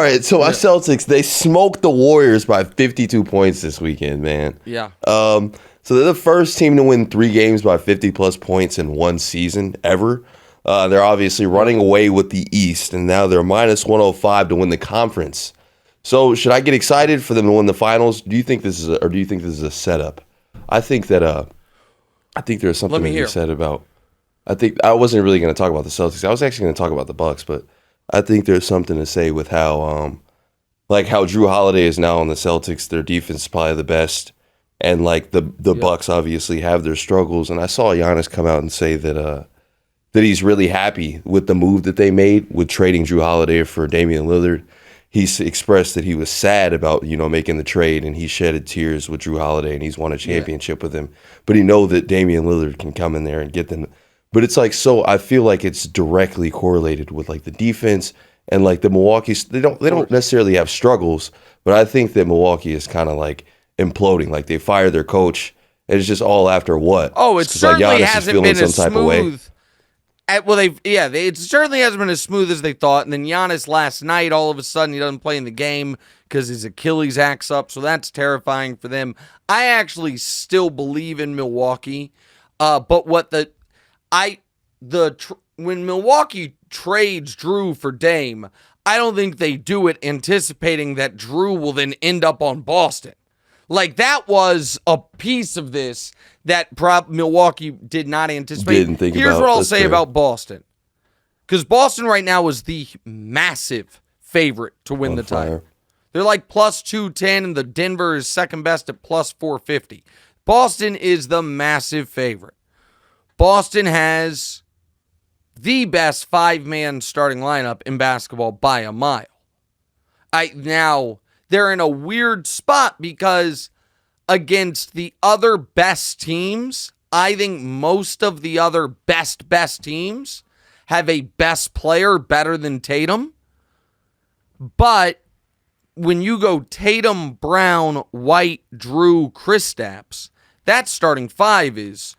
All right, so my Celtics, they smoked the Warriors by 52 points this weekend, man. Yeah. So they're the first team to win 3 games by 50-plus points in one season ever. They're obviously running away with the East, and now they're minus 105 to win the conference. So should I get excited for them to win the finals? Do you think this is a setup? I think that I think there's something to be said about. I think I wasn't really going to talk about the Celtics. I was actually going to talk about the Bucks, but I think there's something to say with how how Drew Holiday is now on the Celtics. Their defense is probably the best, and like the Bucks obviously have their struggles. And I saw Giannis come out and say that he's really happy with the move that they made with trading Drew Holiday for Damian Lillard. He's expressed that he was sad about making the trade, and he shedded tears with Drew Holiday, and he's won a championship with him. But he know that Damian Lillard can come in there and get them. But it's like, so I feel like it's directly correlated with like the defense and like the Milwaukee. They don't necessarily have struggles, but I think that Milwaukee is kind of like imploding. Like they fired their coach, and it's just all after what? Oh, it certainly like hasn't been as smooth. It certainly hasn't been as smooth as they thought. And then Giannis last night, all of a sudden, he doesn't play in the game because his Achilles acts up. So that's terrifying for them. I actually still believe in Milwaukee, but when Milwaukee trades Drew for Dame, I don't think they do it anticipating that Drew will then end up on Boston. Like, that was a piece of this that Milwaukee did not anticipate. Here's what I'll say about Boston. Because Boston right now is the massive favorite to win the title. They're like plus 210, and the Denver is second best at plus 450. Boston is the massive favorite. Boston has the best 5-man starting lineup in basketball by a mile. Now, they're in a weird spot because against the other best teams, I think most of the other best teams have a best player better than Tatum. But when you go Tatum, Brown, White, Drew, Kristaps, that starting 5 is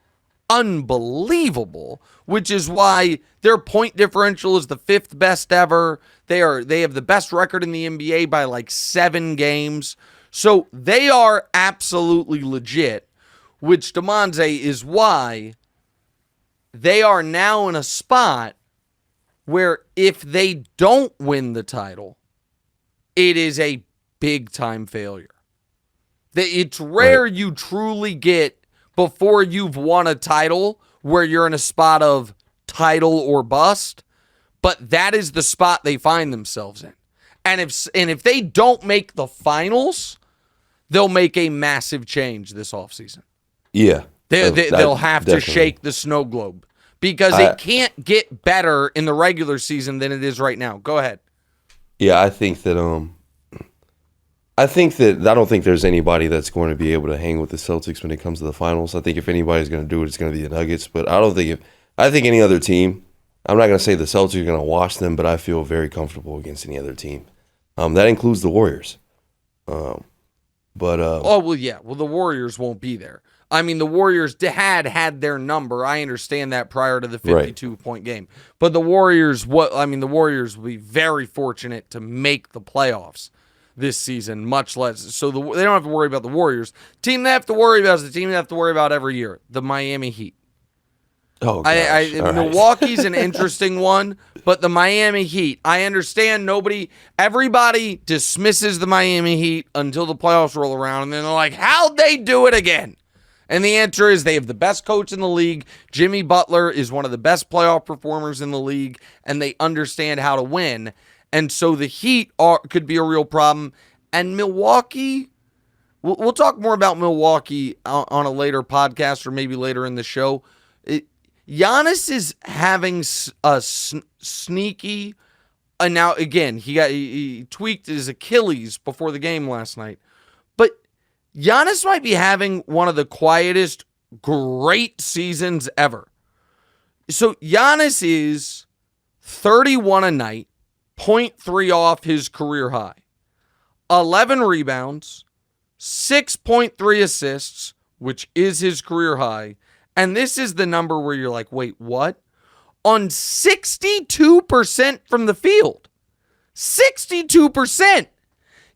unbelievable, which is why their point differential is the 5th best ever. They have the best record in the NBA by like 7 games. So they are absolutely legit, which Demonze is why they are now in a spot where if they don't win the title, it is a big time failure. It's rare you truly get before you've won a title where you're in a spot of title or bust, but that is the spot they find themselves in. And if they don't make the finals, they'll make a massive change this offseason. Yeah. They'll have to shake the snow globe because it can't get better in the regular season than it is right now. Go ahead. Yeah, I think that I don't think there's anybody that's going to be able to hang with the Celtics when it comes to the finals. I think if anybody's going to do it, it's going to be the Nuggets. But I think any other team, I'm not going to say the Celtics are going to wash them, but I feel very comfortable against any other team. That includes the Warriors. The Warriors won't be there. I mean, the Warriors had their number. I understand that prior to the 52-point game. But the Warriors will be very fortunate to make the playoffs this season, much less. So they don't have to worry about the Warriors. The team they have to worry about is the team they have to worry about every year, the Miami Heat. Oh, gosh. Milwaukee's an interesting one, but the Miami Heat, I understand everybody dismisses the Miami Heat until the playoffs roll around, and then they're like, how'd they do it again? And the answer is they have the best coach in the league. Jimmy Butler is one of the best playoff performers in the league, and they understand how to win. And so the Heat could be a real problem. And Milwaukee, we'll talk more about Milwaukee on a later podcast or maybe later in the show. Giannis is having a sneaky, and now again, he tweaked his Achilles before the game last night. But Giannis might be having one of the quietest, great seasons ever. So Giannis is 31 a night. 0.3 off his career high. 11 rebounds, 6.3 assists, which is his career high. And this is the number where you're like, wait, what? On 62% from the field. 62%.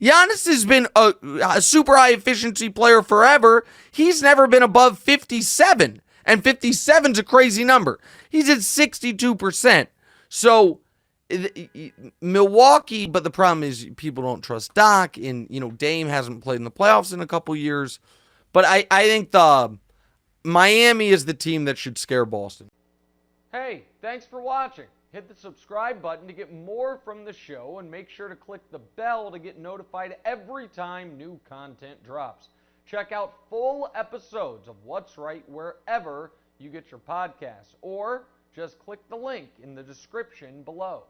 Giannis has been a super high efficiency player forever. He's never been above 57. And 57's a crazy number. He's at 62%. So Milwaukee, but the problem is people don't trust Doc, and Dame hasn't played in the playoffs in a couple years. But I think the Miami is the team that should scare Boston. Hey, thanks for watching. Hit the subscribe button to get more from the show, and make sure to click the bell to get notified every time new content drops. Check out full episodes of What's Right wherever you get your podcasts, or just click the link in the description below.